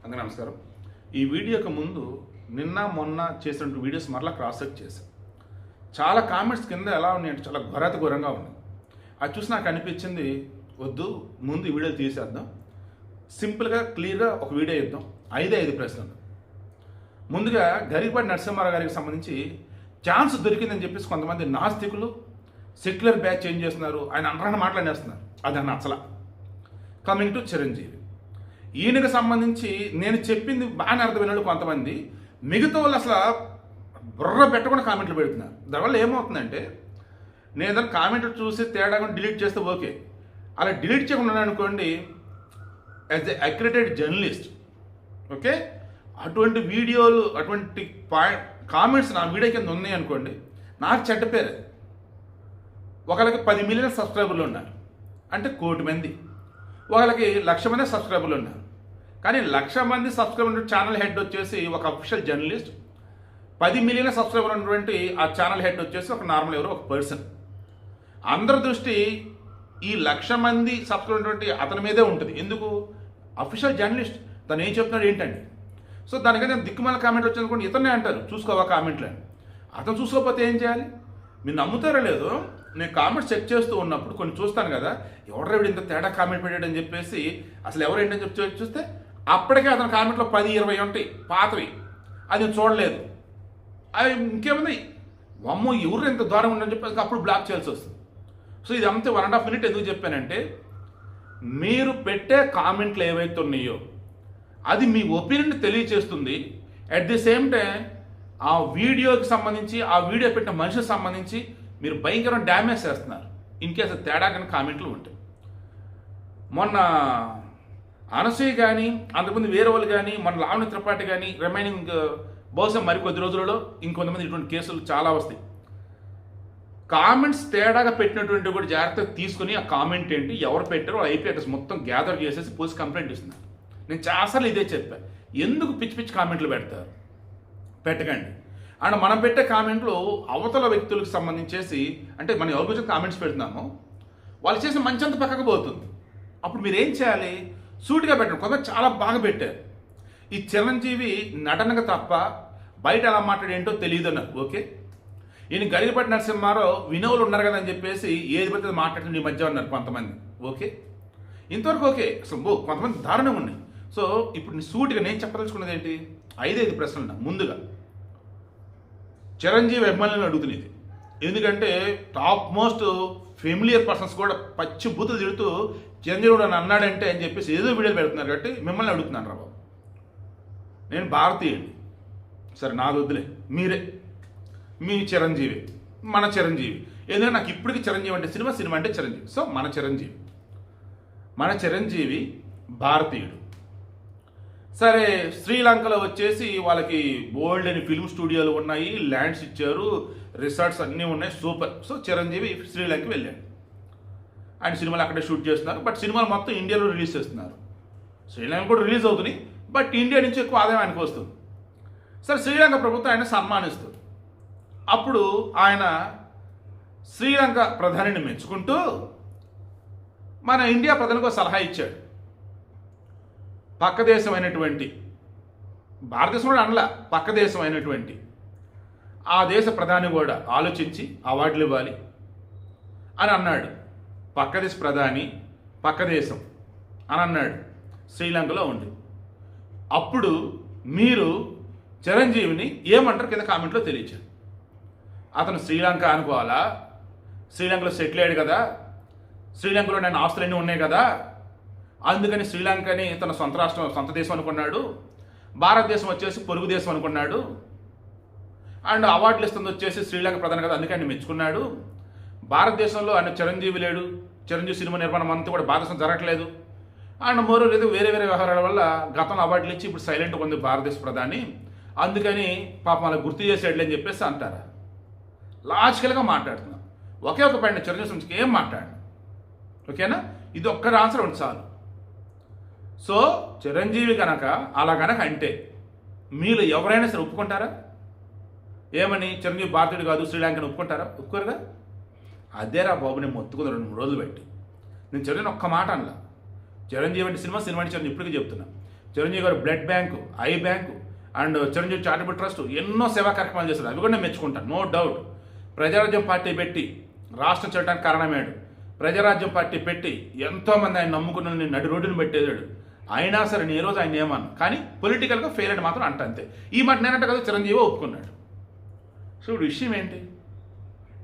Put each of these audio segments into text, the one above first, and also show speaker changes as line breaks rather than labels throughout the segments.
అందరికీ నమస్కారం. ఈ వీడియోకి ముందు మొన్న చేసిన వీడియోస్ మరలా క్రాస్ చెక్ చేశాను. చాలా కామెంట్స్ కింద ఎలా ఉన్నాయంటే చాలా ఘోరంగా ఉన్నాయి. అది చూసి నాకు అనిపించింది, వద్దు ముందు ఈ వీడియో తీసేద్దాం, సింపుల్గా క్లియర్గా ఒక వీడియో ఇద్దాం. 5 ప్రశ్నలు. ముందుగా గరికపాటి నరసింహారావు గారికి సంబంధించి ఛాన్స్ దొరికిందని చెప్పేసి కొంతమంది నాస్తికులు సెక్యులర్ బ్యాచ్ చేంజ్ చేస్తున్నారు, ఆయన అంటరాని మాట్లాడేస్తున్నారు. అది అన్న అసలు కమింగ్ టు చిరంజీవి, ఈయనకు సంబంధించి నేను చెప్పింది బాగానే అర్థమైన కొంతమంది, మిగతా వాళ్ళు అసలు బుర్ర పెట్టకుండా కామెంట్లు పెడుతున్నారు. దానివల్ల ఏమవుతుందంటే, నేను ఏదైనా కామెంట్లు చూసి తేడా డిలీట్ చేస్తే ఓకే, అలా డిలీట్ చేయకుండా అనుకోండి as a accredited journalist, okay, అటువంటి వీడియోలు అటువంటి కామెంట్స్ నా వీడియో కింద ఉన్నాయి అనుకోండి, నాకు చెడ్డ పేరు. ఒకళ్ళకి 10 మిలియన్ సబ్స్క్రైబర్లు ఉన్నారు అంటే 1 కోటి మంది, ఒకళ్ళకి 1,00,000 మంది సబ్స్క్రైబర్లు ఉన్నారు. కానీ 1,00,000 మంది సబ్స్క్రైబర్ ఛానల్ హెడ్ వచ్చేసి ఒక అఫీషియల్ జర్నలిస్ట్, 10 మిలియన్ సబ్స్క్రైబర్ ఉన్నటువంటి ఆ ఛానల్ హెడ్ వచ్చేసి ఒక నార్మల్ ఎవరో ఒక పర్సన్. అందరి దృష్టి ఈ 1,00,000 మంది సబ్స్క్రైబర్ ఉన్నటువంటి అతని మీదే ఉంటుంది. ఎందుకు? అఫీషియల్ జర్నలిస్ట్, తను ఏం చెప్తున్నాడు ఏంటండి. సో దానికైనా దిక్కుమాల కామెంట్ వచ్చిందనుకోండి, ఇతనే అంటారు చూసుకోవా కామెంట్లు అని. అతను చూసుకోకపోతే ఏం చేయాలి? మీరు నమ్ముతారో లేదో, నేను కామెంట్స్ చెక్ చేస్తూ ఉన్నప్పుడు కొన్ని చూస్తాను కదా, ఎవరు ఇంత తేడా కామెంట్ పెట్టాడని చెప్పేసి, అసలు ఎవరేంటని చెప్పి చూస్తే అప్పటికే అతని కామెంట్లో 10-20 ఉంటాయి పాతవి, అది చూడలేదు. అవి ఇంకేముంది, అమ్మో ఎవరు ఇంత దూరం ఉండని చెప్పి అప్పుడు బ్లాక్ చేయాల్సి వస్తుంది. సో ఇది అంతే 1.5 మినిట్ ఎందుకు చెప్పానంటే, మీరు పెట్టే కామెంట్లు ఏవైతే ఉన్నాయో అది మీ ఒపీనియన్ తెలియచేస్తుంది. అట్ ది సేమ్ టైం ఆ వీడియోకి సంబంధించి, ఆ వీడియో పెట్టిన మనిషికి సంబంధించి మీరు భయంకరమైన డ్యామేజ్ చేస్తున్నారు ఇన్ కేసు తేడా కానీ కామెంట్లు ఉంటాయి. మొన్న అనసూయ కానీ, అంతకుముందు వేరే వాళ్ళు కానీ, మన లావణ్య త్రిపాఠి కానీ, రిమైనింగ్ బహుశా మరికొద్ది రోజులలో ఇంకొంతమంది ఇటువంటి కేసులు చాలా వస్తాయి. కామెంట్స్ తేడాగా పెట్టినటువంటి కూడా జాగ్రత్తగా తీసుకుని ఆ కామెంట్ ఏంటి, ఎవరు పెట్టారో ఐపీ అడ్రస్ మొత్తం గ్యాదర్ చేసేసి పోలీస్ కంప్లైంట్ ఇస్తున్నారు. నేను చాలాసార్లు ఇదే చెప్పాను, ఎందుకు పిచ్చి పిచ్చి కామెంట్లు పెడతారు, పెట్టకండి. అండ్ మనం పెట్టే కామెంట్లు అవతల వ్యక్తులకు సంబంధించేసి, అంటే మనం ఎవరి గురించి కామెంట్స్ పెడుతున్నామో వాళ్ళు చేసిన మంచి అంత పక్కకు పోతుంది. అప్పుడు మీరు ఏం చేయాలి, సూటిగా పెట్టండి. కొంత చాలా బాగా పెట్టారు. ఈ చిరంజీవి నటనగా తప్ప బయట ఎలా మాట్లాడేంటో తెలియదు అన్నారు, ఓకే. ఈయన గరికపాటి నరసింహారావు వినోవులు ఉన్నారు కదా అని చెప్పేసి ఏది పడితే మాట్లాడుతుంది ఈ మధ్య ఉన్నారు కొంతమంది, ఓకే. ఇంతవరకు ఓకే. అసలు కొంతమంది దారుణంగా ఉన్నాయి. సో ఇప్పుడు సూటిగా నేను చెప్పదలుచుకున్నది ఏంటి, 5 ప్రశ్నలు. ముందుగా చిరంజీవి అభిమానులను అడుగుతున్నది, ఎందుకంటే టాప్ మోస్ట్ ఫెమిలియర్ పర్సన్స్ కూడా పచ్చి బూతులు తిడుతూ చిరంజీవి కూడా అన్నాడంటే అని చెప్పేసి ఏదో వీడియోలు పెడుతున్నారు. కాబట్టి మిమ్మల్ని అడుగుతున్నాను రా బాబు, నేను భారతీయుడిని, సరే నాది వద్దులే, మీరే మీ చిరంజీవి, మన చిరంజీవి. ఎందుకంటే నాకు ఇప్పటికీ చిరంజీవి అంటే సినిమా అంటే చిరంజీవి. సో మన చిరంజీవి భారతీయుడు. సరే, శ్రీలంకలో వచ్చేసి వాళ్ళకి బోల్డ్ అని ఫిల్మ్ స్టూడియోలు ఉన్నాయి, ల్యాండ్స్ ఇచ్చారు, రిసార్ట్స్ అన్నీ ఉన్నాయి, సూపర్. సో చిరంజీవి శ్రీలంకకి వెళ్ళాడు. ఆయన సినిమాలు అక్కడే షూట్ చేస్తున్నారు. బట్ సినిమాలు మొత్తం ఇండియాలో రిలీజ్ చేస్తున్నారు. శ్రీలంక కూడా రిలీజ్ అవుతున్నాయి, బట్ ఇండియా నుంచి ఎక్కువ ఆదాయం ఆయనకు వస్తుంది. సరే, శ్రీలంక ప్రభుత్వం ఆయన సన్మానిస్తుంది. అప్పుడు ఆయన శ్రీలంక ప్రధానిని మెచ్చుకుంటూ మన ఇండియా ప్రధానికి ఒక సలహా ఇచ్చాడు. పక్క దేశమైనటువంటి భారతదేశం కూడా అనలా, పక్క దేశం అయినటువంటి ఆ దేశ ప్రధాని కూడా ఆలోచించి అవార్డులు ఇవ్వాలి అని అన్నాడు. పక్క దేశ ప్రధాని, పక్క దేశం అని అన్నాడు శ్రీలంకలో ఉండి. అప్పుడు మీరు చిరంజీవిని ఏమంటారు కింద కామెంట్లో తెలియచారు. అతను శ్రీలంక అనుకోవాలా, శ్రీలంకలో సెటిల్ అయ్యాడు కదా, శ్రీలంకలో నేను ఆస్తులన్నీ ఉన్నాయి కదా, అందుకని శ్రీలంకని తన సొంత రాష్ట్రం, సొంత దేశం అనుకున్నాడు, భారతదేశం వచ్చేసి పొరుగు దేశం అనుకున్నాడు, అండ్ అవార్డులు ఇస్తుంది వచ్చేసి శ్రీలంక ప్రధాని కదా, అందుకని మెచ్చుకున్నాడు. భారతదేశంలో ఆయన చిరంజీవి లేడు, చిరంజీవి సినిమా నిర్మాణం అంతా కూడా భారతదేశం జరగట్లేదు, అండ్ మరో లేదు వేరే వ్యవహారాల వల్ల గతంలో అవార్డులు ఇచ్చి ఇప్పుడు సైలెంట్గా ఉంది భారతదేశ ప్రధాని, అందుకని పాపం అలా గుర్తు చేసేట్లే అని చెప్పేసి అంటారా. లాజికల్గా మాట్లాడుతున్నాం. ఒకే ఒక పాయింట్ చిరంజీవి నుంచి ఏం మాట్లాడు, ఓకేనా. ఇది ఒక్క ఆన్సర్ ఉంది చాలు. సో చిరంజీవి కనుక అలా కనుక అంటే మీరు ఎవరైనా సరే ఒప్పుకుంటారా? ఏమని, చిరంజీవి భారతీయుడు కాదు శ్రీలంకని ఒప్పుకుంటారా? ఒప్పుకోరుగా. అదేరా బాబు, నేను మొత్తుకుంది 2-3 రోజులు పెట్టి. నేను చిరంజీవి ఒక్క మాట అనలా. చిరంజీవి అంటే సినిమా అంటే చిరంజీవి ఇప్పటికీ చెప్తున్నా. చిరంజీవి గారు blood bank, I bank and Chiranjeevi charitable trust ఎన్నో సేవా కార్యక్రమాలు చేశారు. అవి కూడా నేను మెచ్చుకుంటాను, నో డౌట్. ప్రజారాజ్యం పార్టీ పెట్టి రాష్ట్రం చేయడానికి కారణమయ్యాడు. ప్రజారాజ్యం పార్టీ పెట్టి ఎంతోమంది ఆయన నమ్ముకున్న నడి రోడ్డును పెట్టేశాడు. అయినా సరే నేను ఈ రోజు ఆయన ఏమన్నా, కానీ పొలిటికల్గా ఫెయిల్ అని మాత్రం అంతే. ఈ మాట నేనంటే కదా చిరంజీవి ఒప్పుకున్నాడు. సో ఇప్పుడు విషయం ఏంటి,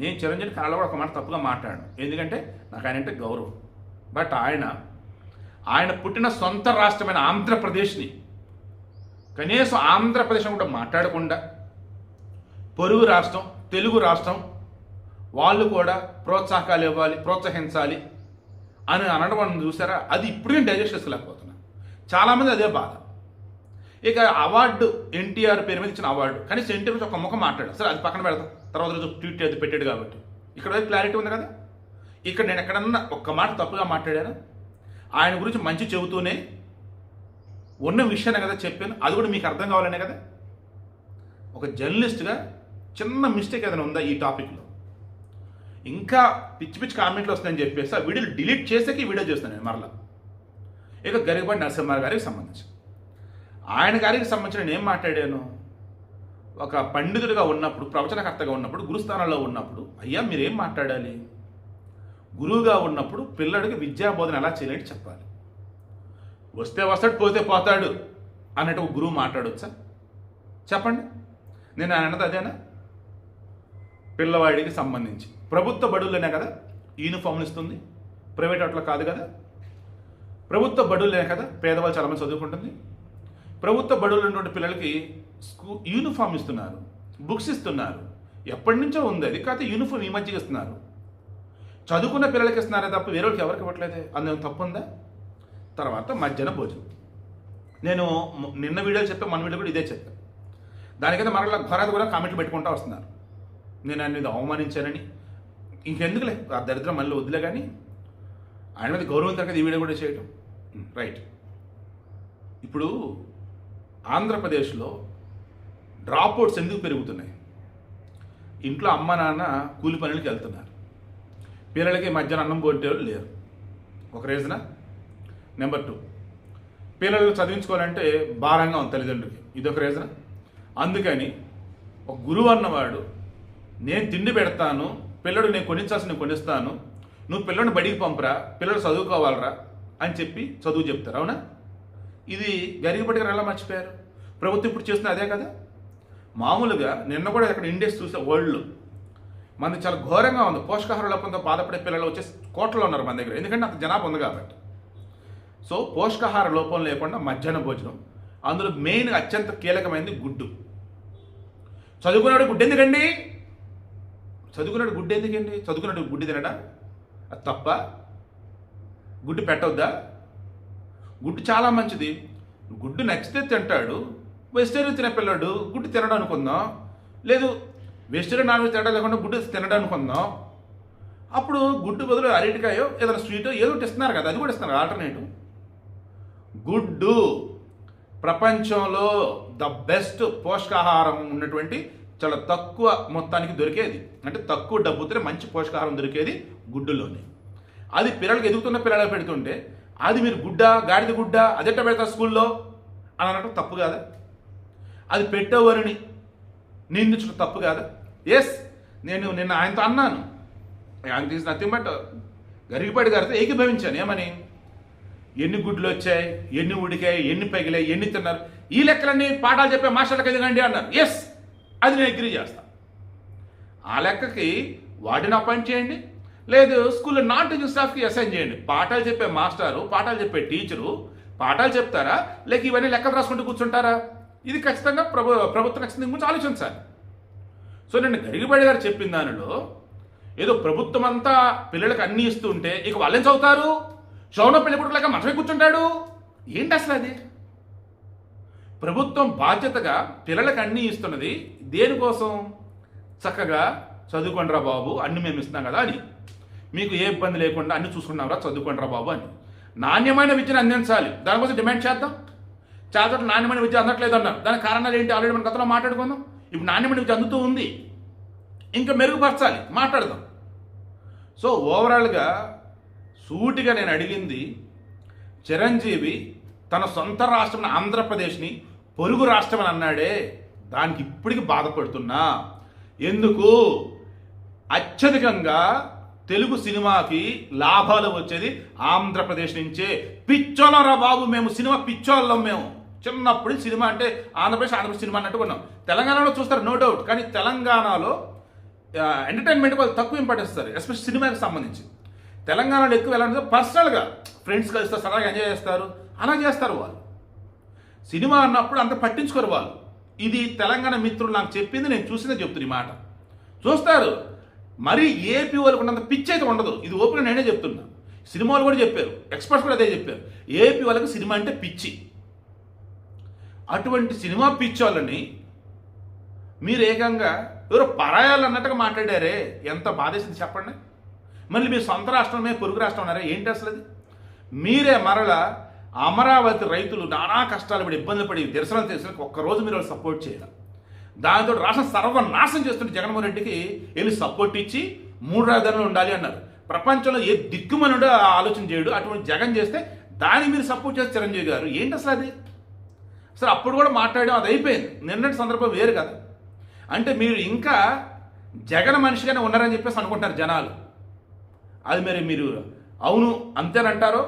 నేను చిరంజీవి కళలో కూడా ఒక మాట తప్పుగా మాట్లాడాను, ఎందుకంటే నాకు ఆయన అంటే గౌరవం. బట్ ఆయన పుట్టిన సొంత రాష్ట్రమైన ఆంధ్రప్రదేశ్ని కనీసం ఆంధ్రప్రదేశ్ కూడా మాట్లాడకుండా పొరుగు రాష్ట్రం తెలుగు రాష్ట్రం వాళ్ళు కూడా ప్రోత్సాహకాలు ఇవ్వాలి, ప్రోత్సహించాలి అని అనడం మనం చూసారా, అది ఇప్పుడు నేను డైజెస్ట్ చేసుకోలేకపోతున్నాను. చాలామంది అదే బాధ. ఇక అవార్డు ఎన్టీఆర్ పేరు మీద ఇచ్చిన అవార్డు, కనీసం ఎన్టీఆర్ గురించి ఒక ముఖం మాట్లాడు, సరే అది పక్కన పెడతాం, తర్వాత రోజు ట్వీట్ అది పెట్టాడు కాబట్టి ఇక్కడ క్లారిటీ ఉంది కదా. ఇక్కడ నేను ఎక్కడన్నా ఒక్క మాట తప్పుగా మాట్లాడాను, ఆయన గురించి మంచి చెబుతూనే ఉన్న విషయాన్ని కదా చెప్పాను, అది కూడా మీకు అర్థం కావాలనే కదా. ఒక జర్నలిస్ట్గా చిన్న మిస్టేక్ ఏదైనా ఉందా ఈ టాపిక్లో, ఇంకా పిచ్చి పిచ్చి కామెంట్లు వస్తాయని చెప్పేసి ఆ వీడియోలు డిలీట్ చేసాక ఈ వీడియో చేస్తాను నేను మరలా. ఇక గరికపాటి నరసింహారావు గారికి సంబంధించి, ఆయన గారికి సంబంధించి నేను ఏం మాట్లాడాను, ఒక పండితుడిగా ఉన్నప్పుడు, ప్రవచనకర్తగా ఉన్నప్పుడు, గురుస్థానంలో ఉన్నప్పుడు, అయ్యా మీరేం మాట్లాడాలి, గురువుగా ఉన్నప్పుడు పిల్లడికి విద్యాబోధన ఎలా చేయాలంటే చెప్పాలి. వస్తే వస్తాడు పోతే పోతాడు అన్నట్టు ఒక గురువు మాట్లాడవచ్చా చెప్పండి. నేను ఆయన అన్నది అదేనా. పిల్లవాడికి సంబంధించి ప్రభుత్వ బడుల్లోనే కదా యూనిఫామ్లు ఇస్తుంది, ప్రైవేట్ వాటిలో కాదు కదా. ప్రభుత్వ బడుల్లోనే కదా పేదవాళ్ళు చాలామంది చదువుకుంటుంది. ప్రభుత్వ బడుల్లో ఉన్నటువంటి పిల్లలకి యూనిఫామ్ ఇస్తున్నారు, బుక్స్ ఇస్తున్నారు, ఎప్పటి నుంచో ఉంది అది, కాకపోతే యూనిఫామ్ ఈ మధ్యకి ఇస్తున్నారు. చదువుకున్న పిల్లలకి ఇస్తున్నారే తప్ప వేరే వాళ్ళకి ఎవరికి ఇవ్వట్లేదే, అందులో తప్పు ఉందా. తర్వాత మధ్యాహ్న భోజనం, నేను నిన్న వీడియోలు చెప్పాను, మన వీడియో కూడా ఇదే చెప్పాను. దానికైతే మరలా ఘోరాది కూడా కామెంట్లు పెట్టుకుంటూ వస్తున్నారు, నేను ఆయన మీద అవమానించానని. ఇంకెందుకులే ఆ దరిద్రం మళ్ళీ వదిలే, కానీ ఆయన మీద గౌరవం తగ్గదు ఈ వీడియో కూడా చేయటం రైట్. ఇప్పుడు ఆంధ్రప్రదేశ్లో డ్రాప్ అవుట్స్ ఎందుకు పెరుగుతున్నాయి, ఇంట్లో అమ్మ నాన్న కూలి పనులకి వెళ్తున్నారు, పిల్లలకి మధ్యాహ్నం అన్నం పోయేవాళ్ళు లేరు, ఒక రీజనా. నెంబర్ 2, పిల్లలు చదివించుకోవాలంటే భారంగా ఉంది తల్లిదండ్రులకి, ఇదొక రీజనా. అందుకని ఒక గురువు అన్నవాడు నేను తిండి పెడతాను, పిల్లడు నేను కొనించాల్సి నేను కొనిస్తాను, నువ్వు పిల్లడిని బడికి పంపరా, పిల్లలు చదువుకోవాలరా అని చెప్పి చదువు చెప్తారు. అవునా, ఇది గరికపాటి గారు ఎలా మర్చిపోయారు. ప్రభుత్వం ఇప్పుడు చేస్తున్న అదే కదా. మామూలుగా నిన్న కూడా అక్కడ ఇండెక్స్ చూసే వరల్డ్లో మనది చాలా ఘోరంగా ఉంది, పోషకాహార లోపంతో బాధపడే పిల్లలు వచ్చేసి కోట్లలో ఉన్నారు మన దగ్గర, ఎందుకంటే అంత జనాభా ఉంది కాబట్టి. సో పోషకాహార లోపం లేకుండా మధ్యాహ్న భోజనం, అందులో మెయిన్ అత్యంత కీలకమైనది గుడ్డు. చదువుకున్నాడు గుడ్డు ఎందుకండి, చదువుకున్నాడు గుడ్డు ఎందుకండి, చదువుకున్నాడు గుడ్డు తినడా, అది తప్ప. గుడ్డు పెట్టవద్దా, గుడ్డు చాలా మంచిది, గుడ్డు నచ్చితే తింటాడు. వెజిటేరియన్ తినే పిల్లాడు గుడ్డు తినడం అనుకుందాం, లేదు వెజిటేరియన్ నాన్ వెజ్ తినడం లేకుండా గుడ్డు తినడం అనుకుందాం, అప్పుడు గుడ్డు బదులు అరటికాయో ఏదైనా స్వీటో ఏదో ఒకటి ఇస్తున్నారు కదా, అది కూడా ఇస్తున్నారు ఆల్టర్నేటివ్. గుడ్డు ప్రపంచంలో ద బెస్ట్ పోషకాహారం ఉన్నటువంటి చాలా తక్కువ మొత్తానికి దొరికేది, అంటే తక్కువ డబ్బుతో మంచి పోషకాహారం దొరికేది గుడ్డులోనే. అది పిల్లలకి ఎదుగుతున్న పిల్లలకు పెడుతుంటే అది మీరు గుడ్డ గాడిద గుడ్డ అదెట్ట పెడతారు స్కూల్లో అని అనడం తప్పు కాదా. అది పెట్టేవారిని నిందించడం తప్పు కాదా. ఎస్, నేను నిన్న ఆయనతో అన్నాను, ఆయన తీసిన నథింగ్ బట్ గరికపాటి గారితో ఏకీభవించాను. ఏమని, ఎన్ని గుడ్లు వచ్చాయి, ఎన్ని ఉడికాయి, ఎన్ని పగిలాయి, ఎన్ని తిన్నారు, ఈ లెక్కలన్నీ పాఠాలు చెప్పే మాస్టర్లకు ఎందుకండి అన్నారు. ఎస్, అది నేను అగ్రీ చేస్తాను. ఆ లెక్కకి వాటిని అపాయింట్ చేయండి, లేదు స్కూల్లో నాన్ టీచింగ్ స్టాఫ్కి అసైన్ చేయండి. పాఠాలు చెప్పే మాస్టారు, పాఠాలు చెప్పే టీచరు పాఠాలు చెప్తారా, లేక ఇవన్నీ లెక్కలు రాసుకుంటూ కూర్చుంటారా? ఇది ఖచ్చితంగా ప్రభుత్వం ఖచ్చితంగా గురించి ఆలోచించాలి. సో నేను గరికపాటి గారు చెప్పిన దానిలో ఏదో ప్రభుత్వం అంతా పిల్లలకు అన్నీ ఇస్తూ ఉంటే ఇక వాళ్ళేం చదువుతారు, చౌన పెళ్ళిపుడు లేక మనమే కూర్చుంటాడు, ఏంటి అసలు అది? ప్రభుత్వం బాధ్యతగా పిల్లలకు అన్నీ ఇస్తున్నది దేనికోసం, చక్కగా చదువుకోండిరా బాబు అన్ని మేము ఇస్తున్నాం కదా అని, మీకు ఏ ఇబ్బంది లేకుండా అన్ని చూసుకున్నారా చదువుకోండిరా బాబు అని. నాణ్యమైన విద్యను అందించాలి, దానికోసం డిమాండ్ చేద్దాం. చాలా నాణ్యమైన విద్య అందట్లేదు అన్నారు, దానికి కారణాలు ఏంటి ఆల్రెడీ మన గతంలో మాట్లాడుకుందాం. ఇప్పుడు నాణ్యమైన విద్య అందుతూ ఉంది, ఇంకా మెరుగుపరచాలి, మాట్లాడదాం. సో ఓవరాల్గా సూటిగా నేను అడిగింది, చిరంజీవి తన సొంత రాష్ట్రం ఆంధ్రప్రదేశ్ని పొరుగు రాష్ట్రం అని అన్నాడే, దానికి ఇప్పటికి బాధపడుతున్నా. ఎందుకు? అత్యధికంగా తెలుగు సినిమాకి లాభాలు వచ్చేది ఆంధ్రప్రదేశ్ నుంచే. పిచ్చోళ్ళం రా బాబు, మేము సినిమా పిచ్చోళ్ళం. మేము చిన్నప్పుడు సినిమా అంటే ఆంధ్రప్రదేశ్ సినిమా అన్నట్టు కొన్నాం. తెలంగాణలో చూస్తారు, నో డౌట్. కానీ తెలంగాణలో ఎంటర్టైన్మెంట్ వాళ్ళు తక్కువ ఇంపార్టెన్స్ ఇస్తారు, ఎస్పెషల్ సినిమాకి సంబంధించి. తెలంగాణలో ఎక్కువ ఎలా అంటే పర్సనల్గా ఫ్రెండ్స్ కలిస్తారు, సరదాగా ఎంజాయ్ చేస్తారు, అలా చేస్తారు వాళ్ళు. సినిమా అన్నప్పుడు అంత పట్టించుకోరు వాళ్ళు. ఇది తెలంగాణ మిత్రులు నాకు చెప్పింది, నేను చూసిందే చెప్తున్నా. ఈ మాట చూస్తారు. మరి ఏపీ వాళ్ళకు ఉన్నంత పిచ్చి అయితే ఉండదు. ఇది ఓపెన్ నేనే చెప్తున్నా. సినిమాలు కూడా చెప్పారు, ఎక్స్పర్ట్స్ కూడా అదే చెప్పారు. ఏపీ వాళ్ళకి సినిమా అంటే పిచ్చి. అటువంటి సినిమా పిచ్చి వాళ్ళని మీరు ఏకంగా ఎవరో పరాయాలు అన్నట్టుగా మాట్లాడారే, ఎంత బాధేసింది చెప్పండి. మళ్ళీ మీ సొంత రాష్ట్రమే పొరుగు రాష్ట్రం అన్నారా? ఏంటి అసలు అది? మీరే మరల అమరావతి రైతులు నానా కష్టాలు పడి ఇబ్బందులు పడి దర్శనం చేసిన ఒక్కరోజు మీరు వాళ్ళు సపోర్ట్ చేయాలి. దానితో రాష్ట్రం సర్వనాశనం చేస్తుంటే జగన్మోహన్ రెడ్డికి వెళ్ళి సపోర్ట్ ఇచ్చి 3 రాజధానులు ఉండాలి అన్నారు. ప్రపంచంలో ఏ దిక్కుమనుడో ఆలోచన చేయడు. అటువంటి జగన్ చేస్తే దాన్ని మీరు సపోర్ట్ చేస్తే చిరంజీవి గారు ఏంటి అసలు అది? అసలు అప్పుడు కూడా మాట్లాడడం అది అయిపోయింది. నిన్నటి సందర్భం వేరు కదా. అంటే మీరు ఇంకా జగన్ మనిషిగానే ఉన్నారని చెప్పేసి అనుకుంటున్నారు జనాలు. అది మరి మీరు అవును అంతేనంటారో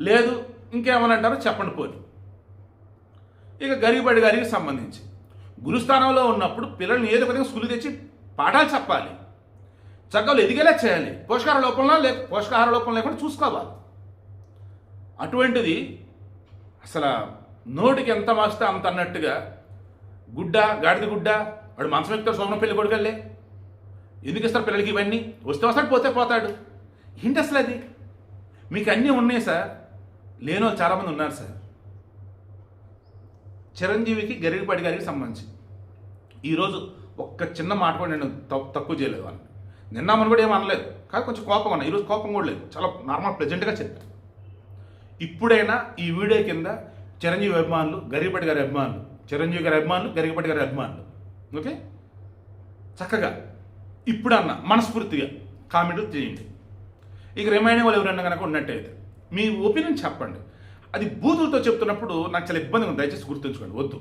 లేదు ఇంకేమని అంటారో చెప్పండి పోని. ఇక గరిగిపడి గారికి సంబంధించి గురుస్థానంలో ఉన్నప్పుడు పిల్లల్ని ఏదో విధంగా స్కూల్ తెచ్చి పాఠాలు చెప్పాలి, చక్కలు ఎదిగేలా చేయాలి, పోషకాహార లోపం లేకుండా చూసుకోవాలి. అటువంటిది అసలు నోటికి ఎంత వస్తే అంత అన్నట్టుగా గుడ్డ గాడిద గుడ్డ వాడు మంచం ఎక్కుతాడు, సోమన పెళ్లి కొడుకల్లే ఎందుకు ఇస్తారు పిల్లలకి ఇవన్నీ? వస్తే వస్తాడు, పోతే పోతాడు. ఏంటి అసలు అది? మీకు అన్నీ ఉన్నాయి సార్, లేని వాళ్ళు చాలామంది ఉన్నారు సార్. చిరంజీవికి గరిగిపాటి గారికి సంబంధించి ఈరోజు ఒక్క చిన్న మాట కూడా నేను తక్కువ చేయలేదు వాళ్ళని. నిన్నామని కూడా ఏం అనలేదు, కానీ కొంచెం కోపం ఉన్నా. ఈరోజు కోపం కూడా లేదు, చాలా నార్మల్ ప్లెజెంట్గా చెప్పాను. ఇప్పుడైనా ఈ వీడియో కింద చిరంజీవి అభిమానులు, గరిగిపాటి గారి అభిమానులు, చిరంజీవి గారి అభిమానులు, గరిగిపాటి గారి అభిమానులు ఓకే చక్కగా ఇప్పుడన్నా మనస్ఫూర్తిగా కామెంట్లు చేయండి. ఇక రిమైనింగ్ వాళ్ళు ఎవరైనా కనుక ఉన్నట్టయితే మీ ఒపీనియన్ చెప్పండి. అది బూతులతో చెప్తున్నప్పుడు నాకు చాలా ఇబ్బందిగా ఉంది, దయచేసి గుర్తుంచుకోండి. వద్దు.